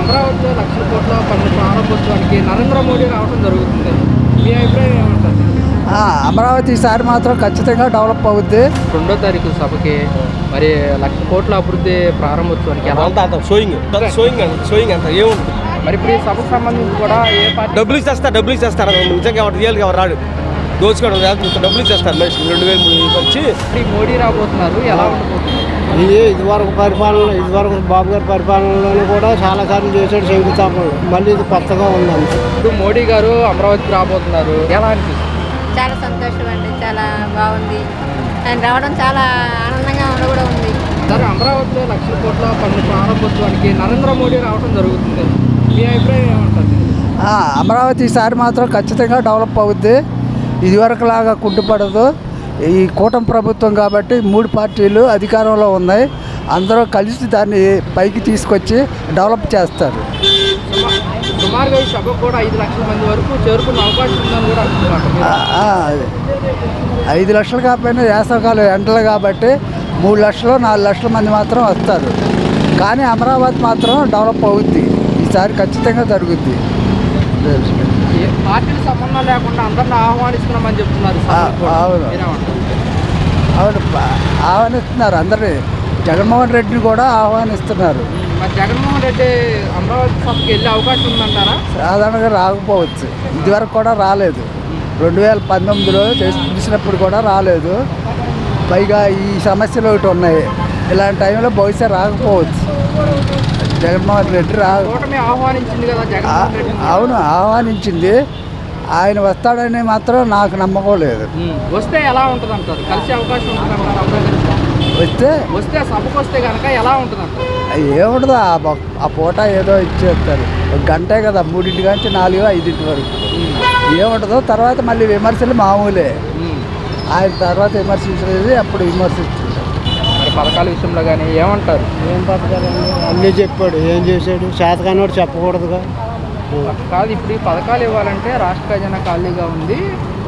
అమరావతిలో లక్షల కోట్ల పన్ను ప్రారంభోత్సవానికి నరేంద్ర మోడీ రావడం జరుగుతుంది. మీ అభిప్రాయం ఏమంటారు? అమరావతి ఈసారి మాత్రం ఖచ్చితంగా డెవలప్ అవుద్ది. 2వ తారీఖు సభకి మరి లక్ష కోట్ల అభివృద్ధి ప్రారంభోత్సవానికి మరి ఇప్పుడు ఈ సభకు సంబంధించి కూడా ఏ పార్టీ డబ్బులు ఇచ్చేస్తారు నిజంగా రియల్గా రాడు దోచుకోవడం డబ్బులు ఇచ్చేస్తారు 2003 వచ్చి ఇప్పుడు ఈ మోడీ రాబోతున్నారు, ఎలా ఉండబోతుంది? ఇదివరకు బాబు గారి పరిపాలనలోనే కూడా చాలా సార్లు చేశాడు శంకుస్థాపనలు. మళ్ళీ ఇది కొత్తగా ఉందండి. ఇప్పుడు మోడీ గారు అమరావతికి రాబోతున్నారు, ఎలా అనిపిస్తుంది? చాలా సంతోషం అండి, చాలా బాగుంది. ఆయన రావడం చాలా ఆనందంగా కూడా ఉంది. సరే, అమరావతిలో లక్షల కోట్ల పన్ను ప్రారంభోత్సవానికి నరేంద్ర మోడీ రావడం జరుగుతుంది. మీ అభిప్రాయం ఏమంటారు? అమరావతి ఈసారి మాత్రం ఖచ్చితంగా డెవలప్ అవుద్ది. ఇదివరకు లాగా కుంటుపడదు. ఈ కూటమి ప్రభుత్వం కాబట్టి 3 పార్టీలు అధికారంలో ఉన్నాయి. అందరూ కలిసి దాన్ని పైకి తీసుకొచ్చి డెవలప్ చేస్తారు. సుమారుగా ఈ సభకు కూడా 5 లక్షల మంది వరకు చేరుకునే అవకాశం ఉందని కూడా అంటున్నారు. 5 లక్షలు కాకపోయినా వేసవకాలం ఎండలు కాబట్టి 3 లక్షలు 4 లక్షల మంది మాత్రం వస్తారు. కానీ అమరావతి మాత్రం డెవలప్ అవుద్ది. ఈసారి ఖచ్చితంగా జరుగుద్ది. పార్టీల సంబంధం లేకుండా అందరిని ఆహ్వానిస్తున్నామని చెప్తున్నారు. అవును ఆహ్వానిస్తున్నారు అందరినీ. జగన్మోహన్ రెడ్డిని కూడా ఆహ్వానిస్తున్నారు. మరి జగన్మోహన్ రెడ్డి అమరావతి సభకి వెళ్ళే అవకాశం ఉందంటారా? సాధారణంగా రాకపోవచ్చు. ఇదివరకు కూడా రాలేదు. 2019లో పిలిచినప్పుడు కూడా రాలేదు. పైగా ఈ సమస్యలు ఒకటి ఉన్నాయి. ఇలాంటి టైంలో బహుశా రాకపోవచ్చు. జగన్మోహన్ రెడ్డి ఆహ్వానించింది కదా జగన్మోహన్ రెడ్డి. అవును, ఆహ్వానించింది. ఆయన వస్తాడని మాత్రం నాకు నమ్మకం లేదు. వస్తే ఎలా ఉంటుంది అంటారు? కలిసే అవకాశం ఉంటుంది వస్తే సభకు వస్తే కనుక ఎలా ఉంటుంది అంటారు? ఏముండదు, ఆ పూట ఏదో ఇచ్చేస్తారు. 1 గంటే కదా, 3 నుంచి 4, 5 వరకు ఏముంటుందో. తర్వాత మళ్ళీ విమర్శలు మామూలే. ఆయన తర్వాత విమర్శించలేదు, అప్పుడు విమర్శించారు. మరి పథకాల విషయంలో కానీ ఏమంటారు? ఏం పథకాలు అన్నీ చెప్పాడు. ఏం చేశాడు? శాతకాన్ని కూడా చెప్పకూడదుగా. కాదు, ఇప్పుడు ఈ పథకాలు ఇవ్వాలంటే రాష్ట్ర ఖజానా ఖాళీగా ఉంది.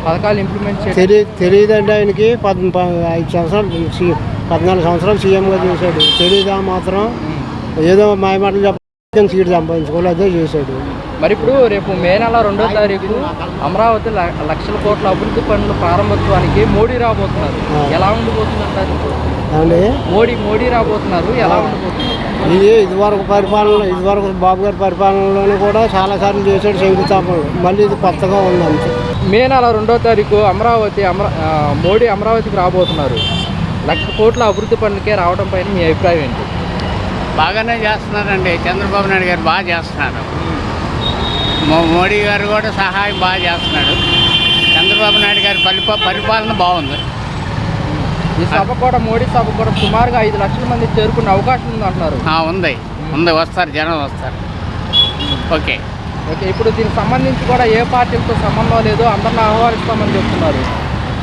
పథకాలు ఇంప్లిమెంట్ తెలియదండి ఆయనకి. 5 సంవత్సరాలు 14 సంవత్సరాలు సీఎంగా చేశాడు. తెలీదా మాత్రం? ఏదో మాయమాటలు చెప్పని సీటు సంపాదించుకోవాలి, అదే చేశాడు. మరి ఇప్పుడు రేపు మే నెల 2వ తారీఖు అమరావతి లక్షల కోట్ల అభివృద్ధి పనుల ప్రారంభోత్సవానికి మోడీ రాబోతున్నారు, ఎలా ఉండిపోతుంది అంటారు? మోడీ రాబోతున్నారు, ఎలా ఉండిపోతుంది? ఇదివరకు బాబు గారి పరిపాలనలోనే కూడా చాలా సార్లు చేశాడు శంకుస్థాపనలు. మళ్ళీ ఇది కొత్తగా ఉందంతే. మే నెల 2వ తారీఖు మోడీ అమరావతికి రాబోతున్నారు. లక్ష కోట్ల అభివృద్ధి పనులకే రావడం పైన మీ అభిప్రాయం ఏంటి? బాగానే చేస్తున్నారండి. చంద్రబాబు నాయుడు గారు బాగా చేస్తున్నారు. మోడీ గారు కూడా సహాయం బాగా చేస్తున్నాడు. చంద్రబాబు నాయుడు గారి పరిపాలన బాగుంది. ఈ సభ కూడా మోడీ సభ కూడా సుమారుగా 5 లక్షల మంది చేరుకునే అవకాశం ఉంది అంటున్నారు. ఉంది వస్తారు, జనం వస్తారు. ఓకే. ఇప్పుడు దీనికి సంబంధించి కూడా ఏ పార్టీలతో సంబంధం లేదు, అందరిని ఆహ్వానిస్తామని చెప్తున్నారు.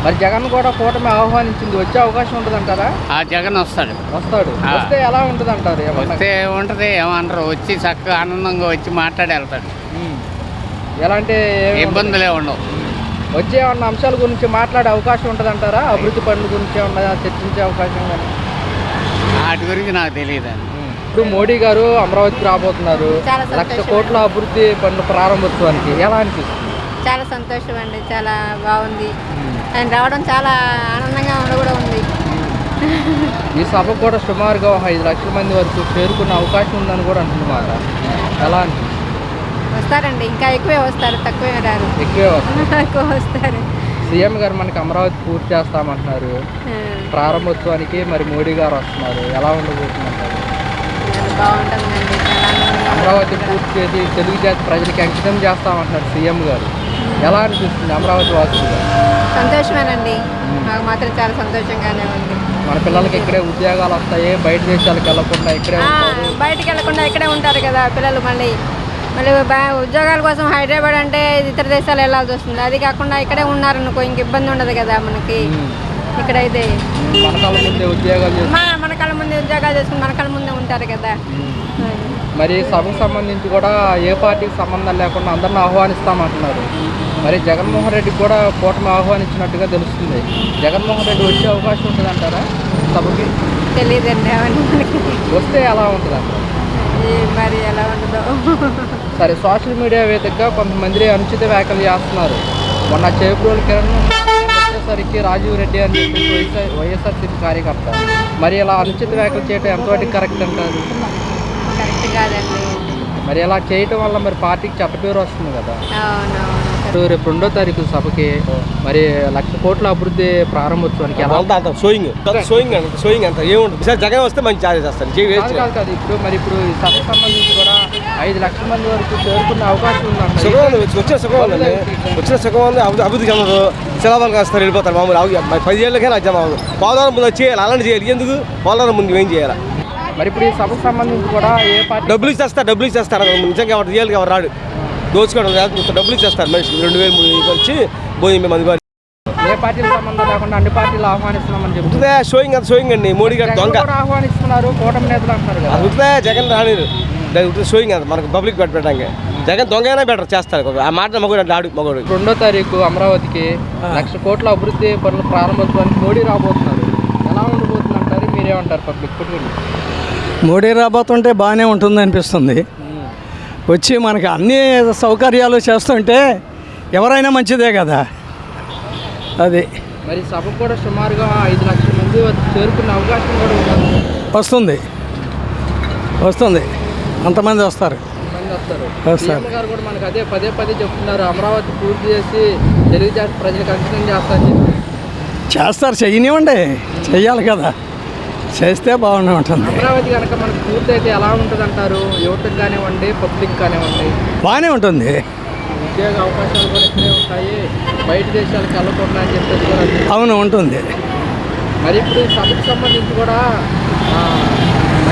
మరి జగన్ కూడా కూటమి ఆహ్వానించింది, వచ్చే అవకాశం ఉంటుంది అంటారా? జగన్ వస్తాడు. వస్తే ఎలా ఉంటుంది అంటారు? వస్తే ఉంటుంది, ఏమన్నారు, వచ్చి చక్కగా ఆనందంగా వచ్చి మాట్లాడి వెళ్తాడు. ఎలాంటి ఇబ్బందులే ఉండవు. వచ్చే ఏమన్నా అంశాల గురించి మాట్లాడే అవకాశం ఉంటుంది అంటారా? అభివృద్ధి పనుల గురించి ఏమన్నా చర్చించే అవకాశం కానీ? వాటి గురించి నాకు తెలియదు. ఇప్పుడు మోడీ గారు అమరావతికి రాబోతున్నారు, లక్ష కోట్ల అభివృద్ధి పనుల ప్రారంభోత్సవానికి, ఎలా అనిపిస్తుంది? చాలా సంతోషం అండి, చాలా బాగుంది. ఆయన రావడం చాలా ఆనందంగా కూడా ఉంది. ఈ సభ కూడా సుమారుగా 5 లక్షల మంది వరకు చేరుకునే అవకాశం ఉందని కూడా అంటున్నమాట, ఎలా అనిపిస్తుంది? వస్తారండి, ఇంకా ఎక్కువే వస్తారు, తక్కువే రారు. ఎక్కువ వస్తారు. సీఎం గారు మనకి అమరావతి పూర్తి చేస్తామంటున్నారు. ప్రారంభోత్సవానికి మరి మోడీ గారు వస్తున్నారు, ఎలా ఉండబోతుంది అంటారు? బాగుంటుందండి. అమరావతి పూర్తి చేసి తెలుగు జాతి ప్రజలకి అంకితం చేస్తామంటున్నారు సీఎం గారు, ఎలా అనిపిస్తుంది అమరావతి వాసులుగా? సంతోషమేనండి, మాకు మాత్రం చాలా సంతోషంగానే ఉంది. మన పిల్లలకి ఇక్కడే ఉద్యోగాలు వస్తాయి, బయట దేశాలకు వెళ్ళకుండా బయటికి వెళ్ళకుండా ఇక్కడే ఉంటారు కదా పిల్లలు. మళ్ళీ ఉద్యోగాల కోసం హైదరాబాద్ అంటే ఇతర దేశాలు వెళ్ళాల్సి వస్తుంది. అది కాకుండా ఇక్కడే ఉన్నారనుకో ఇంక ఇబ్బంది ఉండదు కదా మనకి. ఇక్కడైతే మన కళ్ళ ముందే ఉద్యోగాలు చేసుకుని మన కళ్ళ ముందే ఉంటారు కదా. మరి సభకు సంబంధించి కూడా ఏ పార్టీకి సంబంధం లేకుండా అందరిని ఆహ్వానిస్తామంటున్నారు. మరి జగన్మోహన్ రెడ్డికి కూడా కూటమి ఆహ్వానించినట్టుగా తెలుస్తుంది. జగన్మోహన్ రెడ్డి వచ్చే అవకాశం ఉంటుంది అంటారా సభకి? తెలియదండి, వస్తే ఎలా ఉంటుంది అంటారు? మరి ఎలా ఉంటుందో. సరే, సోషల్ మీడియా వేదికగా కొంతమంది అనుచిత వ్యాఖ్యలు చేస్తున్నారు. మొన్న చేబ్రోలు కిరణ్ వచ్చేసరికి రాజీవ్ రెడ్డి అని చెప్పి వైఎస్ఆర్సీపీ కార్యకర్త. మరి ఇలా అనుచిత వ్యాఖ్యలు చేయడం ఎంతవరకు కరెక్ట్ అంటారు? కరెక్ట్ కాదండి. మరి ఇలా చేయటం వల్ల మరి పార్టీకి చెడ్డ పేరు వస్తుంది కదా. అవునవును. రేపు 2వ తారీఖు సభకి మరి 1,00,000 కోట్ల అభివృద్ధి ప్రారంభోత్సవానికి ఎలా అంత సోయింగ్ అంత ఏముంటుంది. ఈసారి జగన్ వస్తే మంచి ఛార్జెస్ చేస్తాను. కాదు ఇప్పుడు ఈ సభకు సంబంధించి కూడా 5 లక్షల మంది వరకు చేరుకునే అవకాశం ఉందంట. వచ్చిన సుఖం ఉంది. అభివృద్ధి చెందదు. శిలాబాలు కాస్తారు, వెళ్ళిపోతారు. మామూలు 10 ఏళ్ళకే నాకు జమ అవ్వదు. పోలవరం ముందు చేయాలి, అలాంటి చేయాలి. ఎందుకు పోలవరం ముందు ఏం చేయాలి? మరి ఇప్పుడు ఈ సభకు సంబంధించి కూడా ఏ పార్టీ డబ్బులు ఇచ్చేస్తారు. నిజంగా ఎవరు రియల్గా ఎవరు రాడు. దోచుకోవడం డబ్బులు ఇచ్చేస్తారు. మనిషి 2,000 వచ్చి పోయి మంది ఏ పార్టీల సంబంధం లేకుండా అన్ని పార్టీలు ఆహ్వానిస్తున్నామని చెప్తుంది. షోయింగ్ అండి. మోడీ గారు దొంగ ఆహ్వానిస్తున్నారు, కూటమి నేతలు అంటారు కదా. అది జగన్ రానిరు. షోయింగ్ అంత మనకు పబ్లిక్ పెట్టడానికి జగన్ దొంగనే బెటర్ చేస్తారు. ఆ మాట మగోడు 2వ తారీఖు అమరావతికి 1,00,000 కోట్ల అభివృద్ధి పనులు ప్రారంభోత్సవానికి మోడీ రాబోతున్నారు. ఎలా ఉండబోతుంది అంటారు? మీరేమంటారు? పబ్లిక్ పుట్టుకుని మోడీ రాబోతుంటే బాగానే ఉంటుంది అనిపిస్తుంది. వచ్చి మనకి అన్ని సౌకర్యాలు చేస్తుంటే ఎవరైనా మంచిదే కదా. అది మరి సభ కూడా సుమారుగా 5 లక్షల మంది చేరుకునే అవకాశం కూడా ఉంది. వస్తుంది అంతమంది వస్తారు. సీఎం గారు కూడా మనకు అదే పదే చెప్తున్నారు, అమరావతి పూర్తి చేసి తెలుగు ప్రజలకు అంకితం చేస్తారని చేస్తారు. చెయ్యనివ్వండి, చెయ్యాలి కదా. చేస్తే బాగానే ఉంటుంది. అమరావతి కనుక మనకు పూర్తి అయితే ఎలా ఉంటుంది అంటారు? యువతకు కానివ్వండి, పబ్లిక్ కానివ్వండి. బాగానే ఉంటుంది. ఉద్యోగ అవకాశాలు కూడా ఇక్కడే ఉంటాయి, బయట దేశాలకు వెళ్ళకుండా అని చెప్పేసి కూడా. అవును, ఉంటుంది. మరి ఇప్పుడు ఈ సభకు సంబంధించి కూడా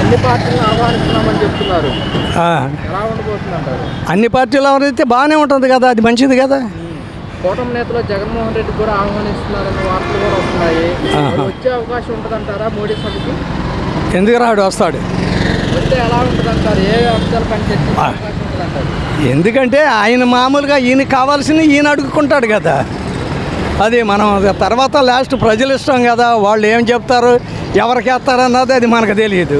అన్ని పార్టీలను ఆహ్వానిస్తున్నామని చెప్తున్నారు. ఎలా ఉండబోతుంది అంటారు? అన్ని పార్టీలు ఎవరైతే బాగానే ఉంటుంది కదా, అది మంచిది కదా. కూటమి నేతలు జగన్మోహన్ రెడ్డి కూడా ఆహ్వానిస్తున్నారన్న వార్తలు కూడా వస్తున్నాయి. వచ్చే అవకాశం ఉంటుందంటారా మోడీ సభకి? ఎందుకు రాడు? వస్తాడు. వస్తే ఎలా ఉంటుందంటారు? ఏ అంశాలు పనిచేసే అవకాశం ఉంటుందంటారు? ఎందుకంటే ఆయన మామూలుగా ఈయన కావాల్సింది ఈయన అడుగుకుంటాడు కదా. అది మనం తర్వాత లాస్ట్ ప్రజలు ఇష్టం కదా. వాళ్ళు ఏం చెప్తారు, ఎవరికి వేస్తారన్నది అది మనకు తెలియదు.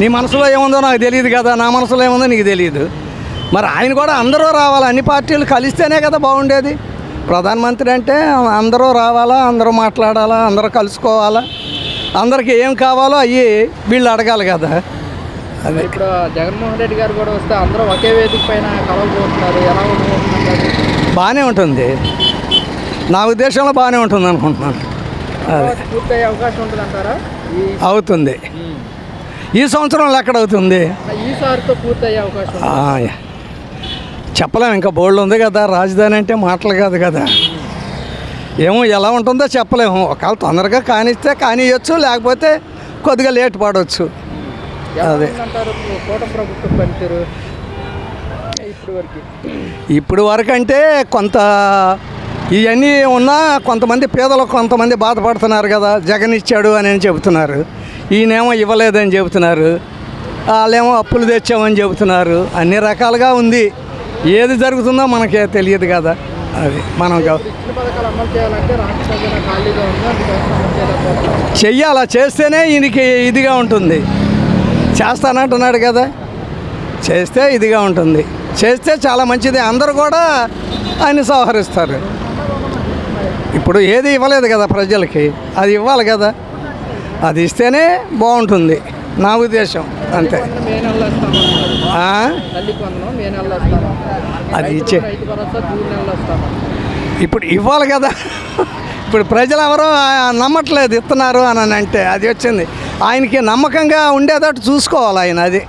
నీ మనసులో ఏముందో నాకు తెలియదు కదా, నా మనసులో ఏముందో నీకు తెలియదు. మరి ఆయన కూడా అందరూ రావాలి, అన్ని పార్టీలు కలిస్తేనే కదా బాగుండేది. ప్రధానమంత్రి అంటే అందరూ రావాలా, అందరూ మాట్లాడాలా, అందరూ కలుసుకోవాలా, అందరికి ఏం కావాలో అవి వీళ్ళు అడగాలి కదా. అది ఇప్పుడు జగన్మోహన్ రెడ్డి గారు కూడా వస్తే అందరూ ఒకే వేదిక పైన కలవబోతున్నారు. ఎలా ఉండబోతుందంటారు? బాగానే ఉంటుంది. నా ఉద్దేశంలో బాగానే ఉంటుంది అనుకుంటున్నాను. పూర్తయ్యే అవకాశం ఉంటుందంటారా? అవుతుంది. ఈ సంవత్సరంలో ఎక్కడ అవుతుంది? ఈసారితో పూర్తయ్యే అవకాశం చెప్పలేము. ఇంకా బోర్డు ఉంది కదా. రాజధాని అంటే మాటలు కాదు కదా. ఏమో ఎలా ఉంటుందో చెప్పలేము. ఒకవేళ తొందరగా కానిస్తే కానియచ్చు, లేకపోతే కొద్దిగా లేట్ పడవచ్చు. అదే కూటమి ప్రభుత్వం పనితీరు ఇప్పుడు వరకు అంటే కొంత ఇవన్నీ ఉన్నా కొంతమంది పేదలు కొంతమంది బాధపడుతున్నారు కదా. జగన్ ఇచ్చాడు అని చెబుతున్నారు, ఈయనేమో ఇవ్వలేదని చెబుతున్నారు, వాళ్ళేమో అప్పులు తెచ్చామని చెబుతున్నారు. అన్ని రకాలుగా ఉంది. ఏది జరుగుతుందో మనకే తెలియదు కదా. అది మనం చెయ్యాలా, చేస్తేనే ఈయనకి ఇదిగా ఉంటుంది. చేస్తానంటున్నాడు కదా, చేస్తే ఇదిగా ఉంటుంది. చేస్తే చాలా మంచిది. అందరూ కూడా ఆయన సహకరిస్తారు. ఇప్పుడు ఏది ఇవ్వలేదు కదా ప్రజలకి, అది ఇవ్వాలి కదా. అది ఇస్తేనే బాగుంటుంది నా ఉద్దేశం. అంతే. అది ఇచ్చే ఇప్పుడు ఇవ్వాలి కదా. ఇప్పుడు ప్రజలు ఎవరో నమ్మట్లేదు ఇస్తున్నారు అని అంటే అది వచ్చింది. ఆయనకి నమ్మకంగా ఉండేటట్టు చూసుకోవాలి ఆయన. అది